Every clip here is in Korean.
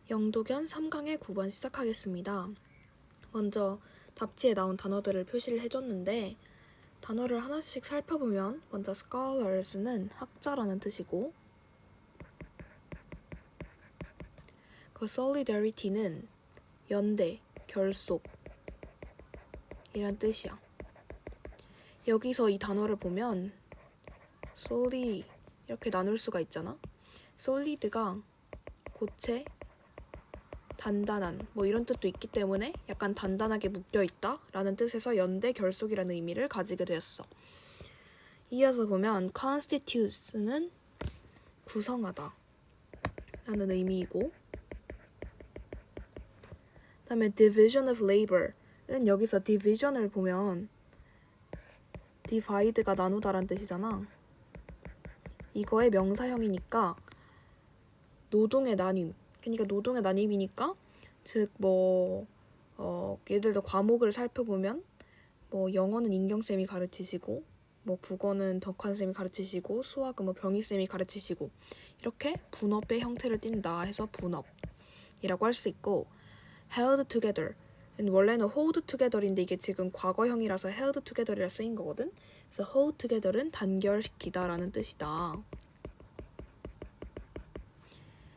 영도견 3강의 9번 시작하겠습니다. 먼저 답지에 나온 단어들을 표시를 해줬는데 단어를 하나씩 살펴보면 먼저 scholars는 학자라는 뜻이고 그 solidarity는 연대, 결속 이란 뜻이야. 여기서 이 단어를 보면 solid 이렇게 나눌 수가 있잖아. solid가 고체, 단단한 뭐 이런 뜻도 있기 때문에 약간 단단하게 묶여있다 라는 뜻에서 연대 결속이라는 의미를 가지게 되었어. 이어서 보면 constitute는 구성하다 라는 의미이고 그 다음에 division of labor은 여기서 division을 보면 divide가 나누다 라는 뜻이잖아. 이거의 명사형이니까 노동의 나뉨, 그러니까 노동의 나뉨이니까 즉 예를 들어 과목을 살펴보면 영어는 인경쌤이 가르치시고 국어는 덕환쌤이 가르치시고 수학은 병희쌤이 가르치시고 이렇게 분업의 형태를 띈다 해서 분업이라고 할 수 있고 held together 원래는 hold together인데 이게 지금 과거형이라서 held together이라 쓰인 거거든. 그래서 hold together은 단결시키다 라는 뜻이다.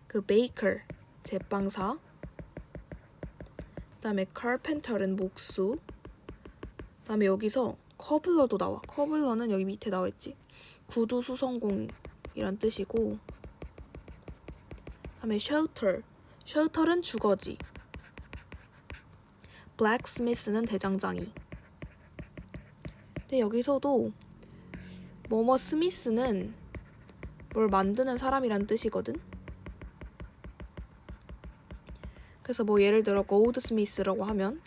그 baker 제빵사, 그 다음에 carpenter는 목수, 그 다음에 여기서 커블러도 나와. 커블러는 여기 밑에 나와있지. 구두 수성공이란 뜻이고 그 다음에 shelter는 주거지. blacksmith는 대장장이. 근데 여기서도 스미스는 뭘 만드는 사람이란 뜻이거든. 그래서 예를 들어 goldsmith라고 하면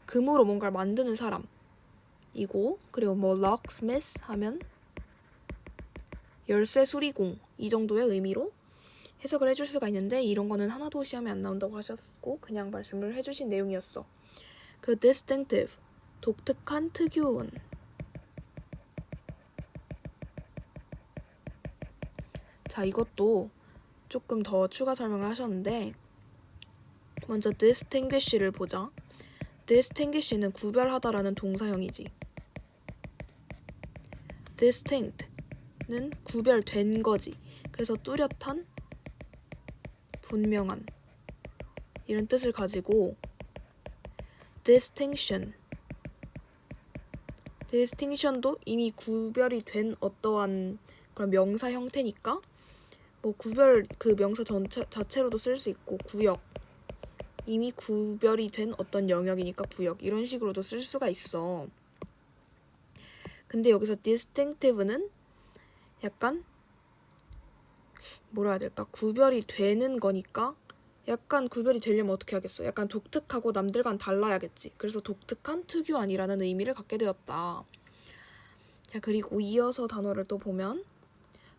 금으로 뭔가를 만드는 사람이고, 그리고 locksmith 하면 열쇠 수리공 이 정도의 의미로 해석을 해줄 수가 있는데 이런 거는 하나도 시험에 안 나온다고 하셨고 그냥 말씀을 해주신 내용이었어. 그 distinctive 독특한 특유운 자 이것도 조금 더 추가 설명을 하셨는데 먼저 distinguish를 보자. distinguish는 구별하다라는 동사형이지. distinct는 구별된 거지. 그래서 뚜렷한, 분명한 이런 뜻을 가지고 distinction도 이미 구별이 된 어떠한 그런 명사 형태니까 구별 그 명사 자체로도 쓸 수 있고 구역 이미 구별이 된 어떤 영역이니까 구역 이런 식으로도 쓸 수가 있어. 근데 여기서 distinctive는 약간 뭐라 해야 될까? 구별이 되는 거니까 약간 구별이 되려면 어떻게 하겠어? 약간 독특하고 남들과는 달라야겠지. 그래서 독특한, 특유한이라는 의미를 갖게 되었다. 자, 그리고 이어서 단어를 또 보면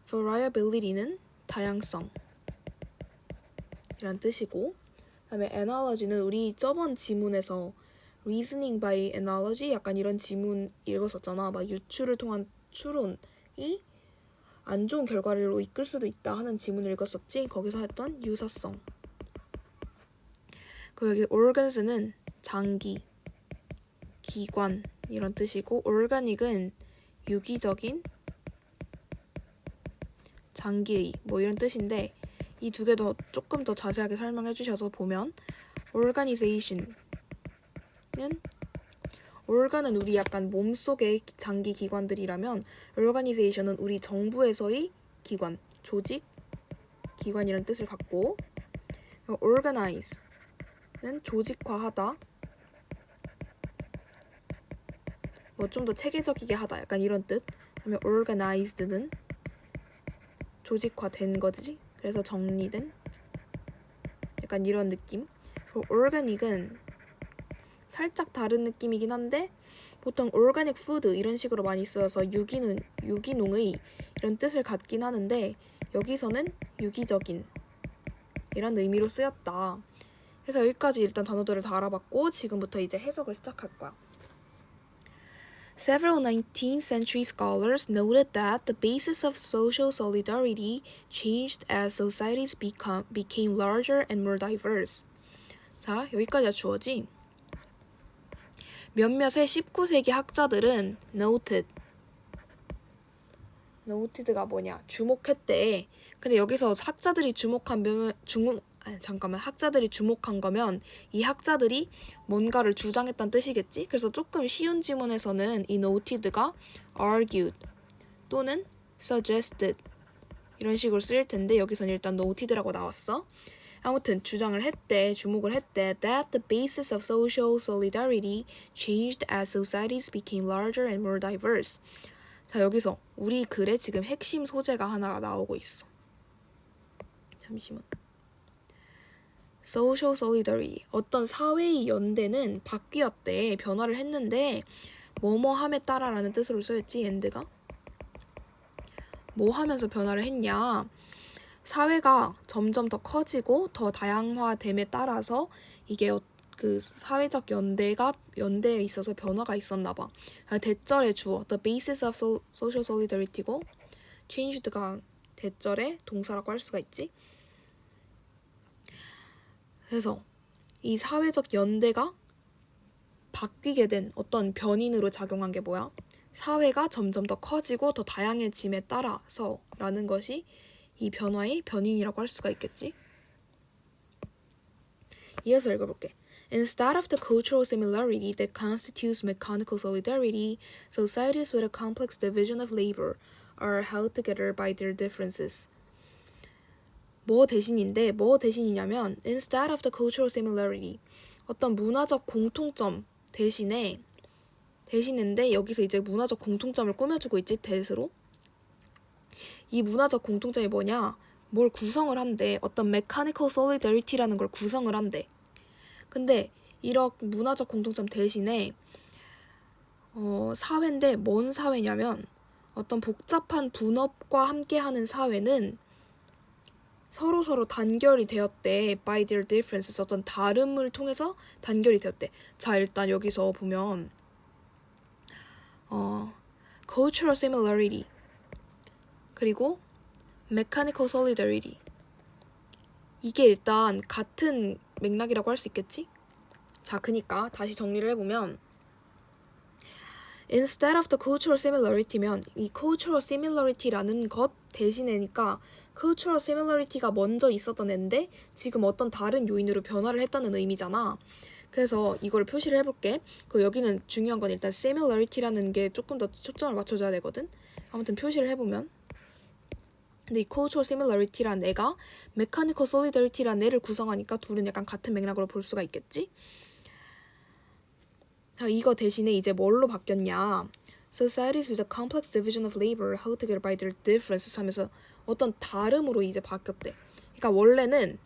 variability는 다양성 이란 뜻이고 그다음에 analogy는 우리 저번 지문에서 reasoning by analogy 약간 이런 지문 읽었었잖아. 유추를 통한 추론이 안 좋은 결과로 이끌 수도 있다 하는 지문을 읽었었지. 거기서 했던 유사성. 그리고 여기 organs는 장기, 기관 이런 뜻이고 organic은 유기적인, 장기의 이런 뜻인데 이 두 개 더 조금 더 자세하게 설명해 주셔서 보면 organization은 organ은 우리 약간 몸속의 장기 기관들이라면 organization은 우리 정부에서의 기관, 조직, 기관이라는 뜻을 갖고 organize는 조직화하다 좀 더 체계적이게 하다 약간 이런 뜻. 그다음에 organized는 조직화된 거지. 그래서 정리된 약간 이런 느낌. 그리고 organic은 살짝 다른 느낌이긴 한데 보통 organic food 이런 식으로 많이 쓰여서 유기농의 이런 뜻을 갖긴 하는데 여기서는 유기적인 이런 의미로 쓰였다. 그래서 여기까지 일단 단어들을 다 알아봤고 지금부터 이제 해석을 시작할 거야. Several 19th century scholars noted that the basis of social solidarity changed as societies became larger and more diverse. 자, 여기까지가 주어지. 몇몇의 19세기 학자들은 noted가 뭐냐? 주목했대. 근데 여기서 학자들이 학자들이 주목한 거면 이 학자들이 뭔가를 주장했다는 뜻이겠지? 그래서 조금 쉬운 지문에서는 이 noted가 argued 또는 suggested 이런 식으로 쓸 텐데 여기서는 일단 noted라고 나왔어. 아무튼 주장을 했대, 주목을 했대 that the basis of social solidarity changed as societies became larger and more diverse. 자, 여기서 우리 글에 지금 핵심 소재가 하나 나오고 있어. 잠시만. Social solidarity. 어떤 사회의 연대는 바뀌었대. 변화를 했는데 뭐뭐함에 따라라는 뜻으로 쓰였지, and가. 뭐 하면서 변화를 했냐. 사회가 점점 더 커지고 더 다양화됨에 따라서 이게 그 사회적 연대에 있어서 변화가 있었나 봐. 대절의 주어 the basis of social solidarity고 changed가 대절의 동사라고 할 수가 있지. 그래서 이 사회적 연대가 바뀌게 된 어떤 변인으로 작용한 게 뭐야? 사회가 점점 더 커지고 더 다양해짐에 따라서 라는 것이 이 변화의 변인이라고 할 수가 있겠지. 이어서 읽어볼게. Instead of the cultural similarity that constitutes mechanical solidarity, societies with a complex division of labor are held together by their differences. 뭐 대신이냐면 instead of the cultural similarity 어떤 문화적 공통점 대신인데 여기서 이제 문화적 공통점을 꾸며주고 있지 대스로. 이 문화적 공통점이 뭐냐? 뭘 구성을 한대. 어떤 mechanical solidarity라는 걸 구성을 한대. 근데 이런 문화적 공통점 대신에 사회인데 뭔 사회냐면 어떤 복잡한 분업과 함께하는 사회는 서로 단결이 되었대. by their differences. 어떤 다름을 통해서 단결이 되었대. 자, 일단 여기서 보면 cultural similarity 그리고 mechanical solidarity 이게 일단 같은 맥락이라고 할 수 있겠지? 자, 그니까 다시 정리를 해보면 instead of the cultural similarity면 이 cultural similarity라는 것 대신에니까 cultural similarity가 먼저 있었던 앤데 지금 어떤 다른 요인으로 변화를 했다는 의미잖아. 그래서 이걸 표시를 해볼게. 여기는 중요한 건 일단 similarity라는 게 조금 더 초점을 맞춰줘야 되거든. 아무튼 표시를 해보면 근데 이 cultural similarity란 애가 mechanical solidarity란 애를 구성하니까 둘은 약간 같은 맥락으로 볼 수가 있겠지? 자, 이거 대신에 이제 뭘로 바뀌었냐? Societies with a complex division of labor held together by their differences 하면서 어떤 다름으로 이제 바뀌었대. 그러니까 원래는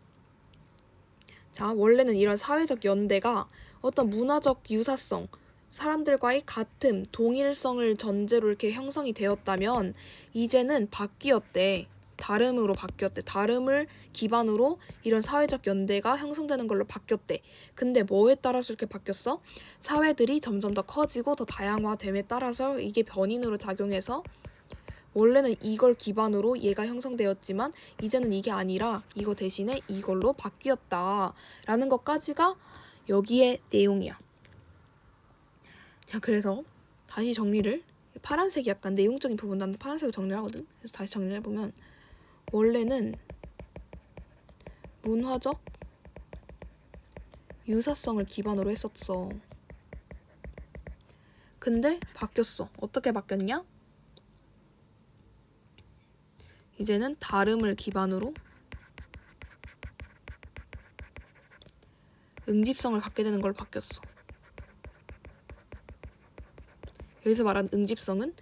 이런 사회적 연대가 어떤 문화적 유사성, 사람들과의 같음, 동일성을 전제로 이렇게 형성이 되었다면 이제는 바뀌었대. 다름으로 바뀌었대. 다름을 기반으로 이런 사회적 연대가 형성되는 걸로 바뀌었대. 근데 뭐에 따라서 이렇게 바뀌었어? 사회들이 점점 더 커지고 더 다양화됨에 따라서 이게 변인으로 작용해서 원래는 이걸 기반으로 얘가 형성되었지만 이제는 이게 아니라 이거 대신에 이걸로 바뀌었다 라는 것까지가 여기의 내용이야. 자, 그래서 다시 정리를 파란색이 약간 내용적인 부분 난 파란색으로 정리를 하거든. 그래서 다시 정리를 해보면 원래는 문화적 유사성을 기반으로 했었어. 근데 바뀌었어. 어떻게 바뀌었냐? 이제는 다름을 기반으로 응집성을 갖게 되는 걸로 바뀌었어. 여기서 말하는 응집성은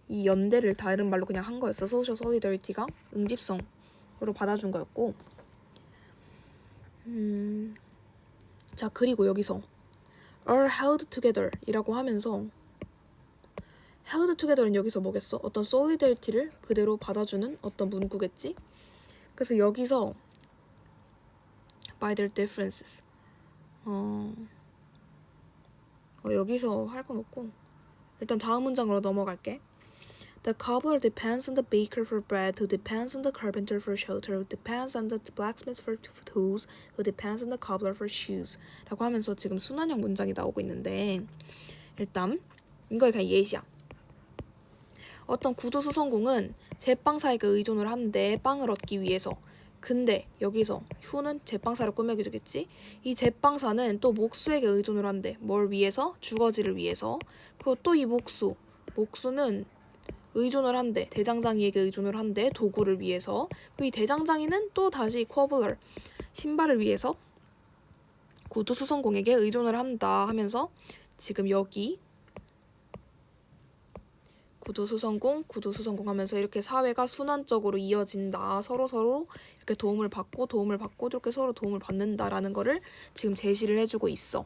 이 연대를 다른 말로 그냥 한 거였어. 소셜 솔리더리티가 응집성으로 받아준 거였고 자, 그리고 여기서 are held together 이라고 하면서 held together는 여기서 뭐겠어? 어떤 solidarity를 그대로 받아주는 어떤 문구겠지? 그래서 여기서 by their differences 여기서 할 건 없고 일단 다음 문장으로 넘어갈게. The cobbler depends on the baker for bread, who depends on the carpenter for shelter, who depends on the blacksmith for tools, who depends on the cobbler for shoes. 라고 하면서 지금 순환형 문장이 나오고 있는데 일단 이거 그냥 예시야. 어떤 구두수성공은 제빵사에게 의존을 하는데 빵을 얻기 위해서. 근데 여기서 후는 제빵사를 꾸며게 되겠지. 이 제빵사는 또 목수에게 의존을 한대. 뭘 위해서? 주거지를 위해서. 그리고 또 이 목수는 의존을 한대. 대장장이에게 의존을 한대. 도구를 위해서. 그리고 이 대장장이는 또 다시 코블러 신발을 위해서 구두수성공에게 의존을 한다 하면서 지금 여기 구두수성공 하면서 이렇게 사회가 순환적으로 이어진다. 서로 이렇게 도움을 받고 이렇게 서로 도움을 받는다라는 거를 지금 제시를 해주고 있어.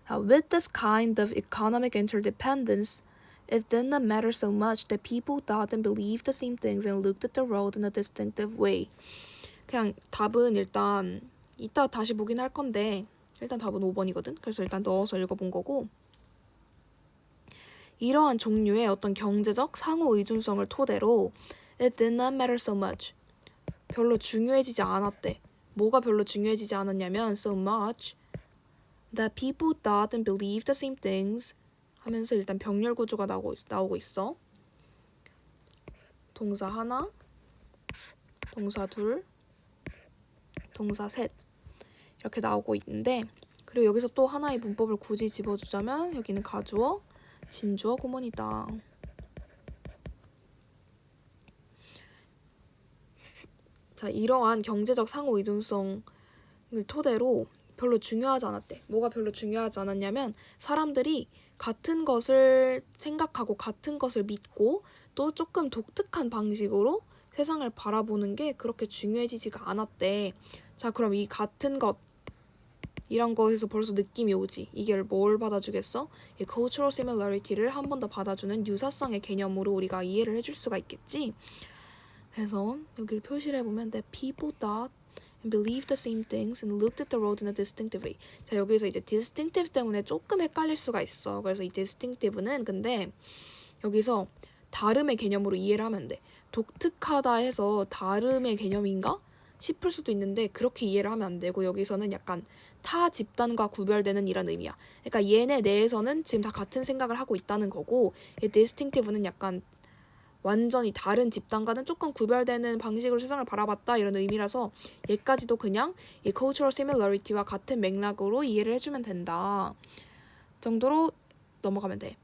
With this kind of economic interdependence, it did not matter so much that people thought and believed the same things and looked at the world in a distinctive way. 그냥 답은 일단 이따 다시 보긴 할 건데 일단 답은 5번이거든. 그래서 일단 넣어서 읽어본 거고 이러한 종류의 어떤 경제적 상호 의존성을 토대로 it did not matter so much. 별로 중요해지지 않았대. 뭐가 별로 중요해지지 않았냐면 so much that people thought and believed the same things 하면서 일단 병렬 구조가 나오고 있어. 동사 하나, 동사 둘, 동사 셋 이렇게 나오고 있는데 그리고 여기서 또 하나의 문법을 굳이 집어주자면 여기는 가주어, 진주어 구문이다. 자, 이러한 경제적 상호 의존성을 토대로 별로 중요하지 않았대. 뭐가 별로 중요하지 않았냐면 사람들이 같은 것을 생각하고 같은 것을 믿고 또 조금 독특한 방식으로 세상을 바라보는 게 그렇게 중요해지지가 않았대. 자, 그럼 이 같은 것 이런 거에서 벌써 느낌이 오지. 이게 뭘 받아주겠어? 이 cultural similarity를 한 번 더 받아주는 유사성의 개념으로 우리가 이해를 해줄 수가 있겠지. 그래서 여기를 표시를 해보면 that people thought and believed the same things and looked at the world in a distinctive way. 자, 여기서 이제 distinctive 때문에 조금 헷갈릴 수가 있어. 그래서 이 distinctive는 근데 여기서 다름의 개념으로 이해를 하면 돼. 독특하다 해서 다름의 개념인가? 싶을 수도 있는데 그렇게 이해를 하면 안 되고 여기서는 약간 타 집단과 구별되는 이런 의미야. 그러니까 얘네 내에서는 지금 다 같은 생각을 하고 있다는 거고 이 distinctive는 약간 완전히 다른 집단과는 조금 구별되는 방식으로 세상을 바라봤다 이런 의미라서 얘까지도 그냥 이 cultural similarity와 같은 맥락으로 이해를 해주면 된다 정도로 넘어가면 돼.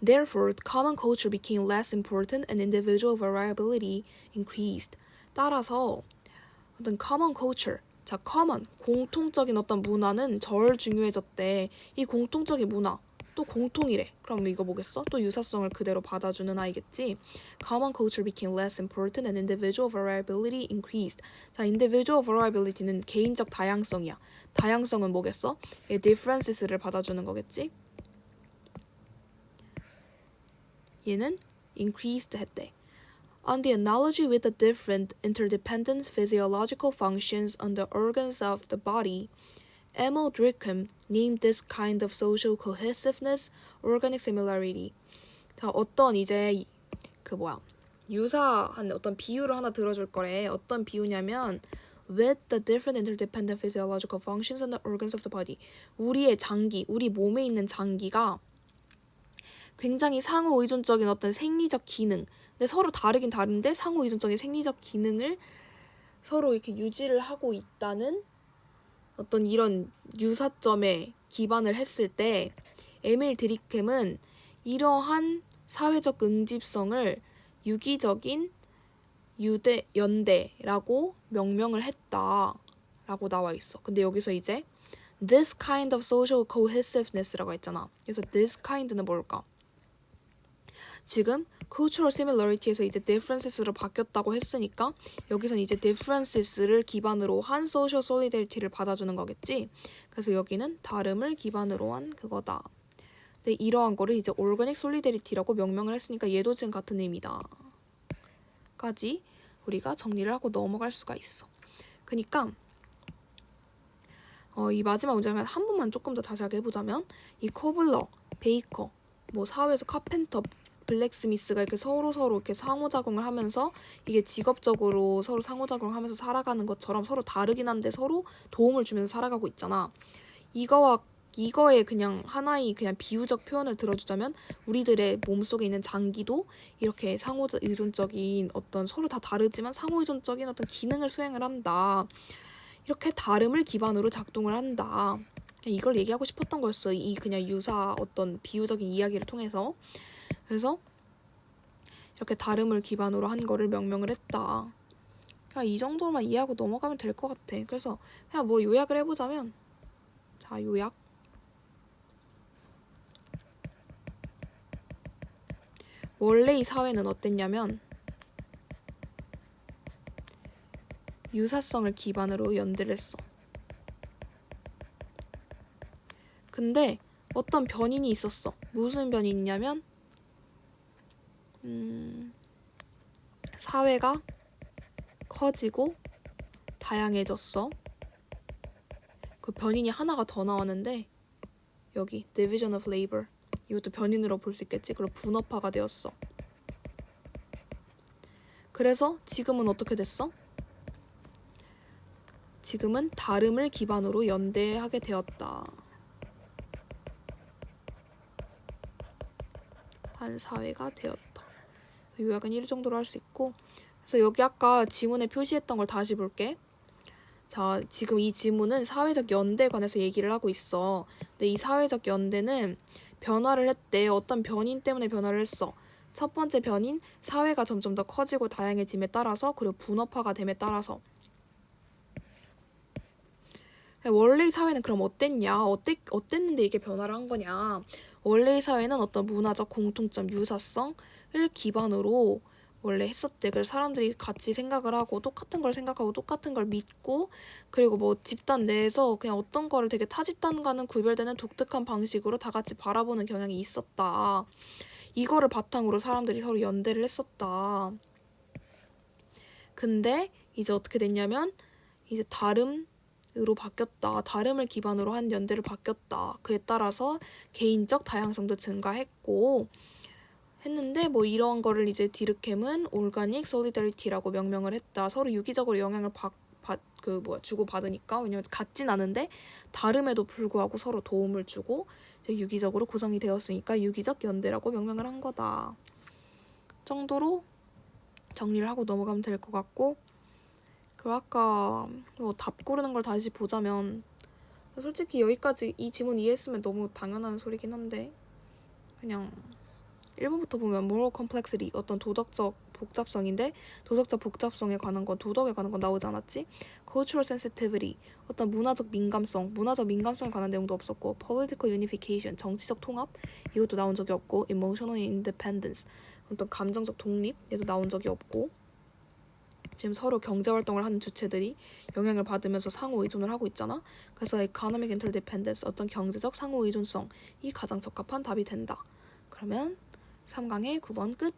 Therefore, common culture became less important and individual variability increased. 따라서 어떤 common culture, 자 common, 공통적인 어떤 문화는 덜 중요해졌대. 이 공통적인 문화, 또 공통이래. 그럼 이거 뭐겠어? 또 유사성을 그대로 받아주는 아이겠지. Common culture became less important and individual variability increased. 자, individual variability는 개인적 다양성이야. 다양성은 뭐겠어? 이 differences를 받아주는 거겠지. 얘는 increased 했대. On the analogy with the different interdependent physiological functions on the organs of the body, Emil Durkheim named this kind of social cohesiveness organic similarity. 자, 어떤 이제 유사한 어떤 비유를 하나 들어줄 거래. 어떤 비유냐면 with the different interdependent physiological functions on the organs of the body. 우리의 장기, 우리 몸에 있는 장기가 굉장히 상호 의존적인 어떤 생리적 기능, 근데 서로 다르긴 다른데 상호 의존적인 생리적 기능을 서로 이렇게 유지를 하고 있다는 어떤 이런 유사점에 기반을 했을 때 에밀 드리켐은 이러한 사회적 응집성을 유기적인 연대라고 명명을 했다라고 나와 있어. 근데 여기서 이제 this kind of social cohesiveness라고 했잖아. 그래서 this kind는 뭘까? 지금 cultural similarity에서 이제 differences로 바뀌었다고 했으니까 여기선 이제 differences를 기반으로 한 social solidarity를 받아주는 거겠지. 그래서 여기는 다름을 기반으로 한 그거다. 근데 이러한 거를 이제 organic solidarity라고 명명을 했으니까 얘도 지금 같은 의미다. 까지 우리가 정리를 하고 넘어갈 수가 있어. 그러니까 이 마지막 문장을 한 번만 조금 더 자세하게 해보자면 이 코블러 베이커, 뭐 사회에서 카펜터, 블랙스미스가 이렇게 서로 이렇게 상호작용을 하면서 이게 직업적으로 서로 상호작용을 하면서 살아가는 것처럼 서로 다르긴 한데 서로 도움을 주면서 살아가고 있잖아. 이거에 그냥 하나의 그냥 비유적 표현을 들어주자면 우리들의 몸속에 있는 장기도 이렇게 상호 의존적인 어떤 서로 다 다르지만 상호 의존적인 어떤 기능을 수행을 한다. 이렇게 다름을 기반으로 작동을 한다. 이걸 얘기하고 싶었던 거였어. 이 그냥 유사 어떤 비유적인 이야기를 통해서. 그래서 이렇게 다름을 기반으로 한 거를 명명을 했다. 그냥 이 정도만 이해하고 넘어가면 될 것 같아. 그래서 그냥 뭐 요약을 해보자면, 자, 요약. 원래 이 사회는 어땠냐면 유사성을 기반으로 연대를 했어. 근데 어떤 변인이 있었어. 무슨 변인이냐면 사회가 커지고 다양해졌어. 그 변인이 하나가 더 나왔는데 여기 Division of Labor, 이것도 변인으로 볼 수 있겠지. 그리고 분업화가 되었어. 그래서 지금은 어떻게 됐어? 지금은 다름을 기반으로 연대하게 되었다. 한 사회가 되었다. 요약은 이 정도로 할 수 있고, 그래서 여기 아까 지문에 표시했던 걸 다시 볼게. 자, 지금 이 지문은 사회적 연대에 관해서 얘기를 하고 있어. 근데 이 사회적 연대는 변화를 했대. 어떤 변인 때문에 변화를 했어. 첫 번째 변인, 사회가 점점 더 커지고 다양해짐에 따라서, 그리고 분업화가 됨에 따라서. 원래의 사회는 그럼 어땠냐? 어땠는데 이게 변화를 한 거냐? 원래의 사회는 어떤 문화적 공통점, 유사성을 기반으로 원래 했었대. 그래서 사람들이 같이 생각을 하고 똑같은 걸 생각하고 똑같은 걸 믿고, 그리고 뭐 집단 내에서 그냥 어떤 거를 되게 타 집단과는 구별되는 독특한 방식으로 다 같이 바라보는 경향이 있었다. 이거를 바탕으로 사람들이 서로 연대를 했었다. 근데 이제 어떻게 됐냐면 이제 다름으로 바뀌었다. 다름을 기반으로 한 연대를 바뀌었다. 그에 따라서 개인적 다양성도 증가했고 했는데 뭐 이런 거를 이제 디르켐은 올가닉 솔리더리티라고 명명을 했다. 서로 유기적으로 영향을 주고 받으니까. 왜냐면 같진 않은데 다름에도 불구하고 서로 도움을 주고 이제 유기적으로 구성이 되었으니까 유기적 연대라고 명명을 한 거다. 정도로 정리를 하고 넘어가면 될 것 같고, 그리고 아까 뭐 답 고르는 걸 다시 보자면 솔직히 여기까지 이 지문 이해했으면 너무 당연한 소리긴 한데 그냥 1번부터 보면 moral complexity, 어떤 도덕적 복잡성인데 도덕적 복잡성에 관한 건, 도덕에 관한 건 나오지 않았지. cultural sensitivity, 어떤 문화적 민감성에 관한 내용도 없었고, political unification, 정치적 통합, 이것도 나온 적이 없고, emotional independence, 어떤 감정적 독립, 얘도 나온 적이 없고, 지금 서로 경제활동을 하는 주체들이 영향을 받으면서 상호 의존을 하고 있잖아. 그래서 economic interdependence, 어떤 경제적 상호 의존성이 가장 적합한 답이 된다. 그러면 3강의 9번 끝.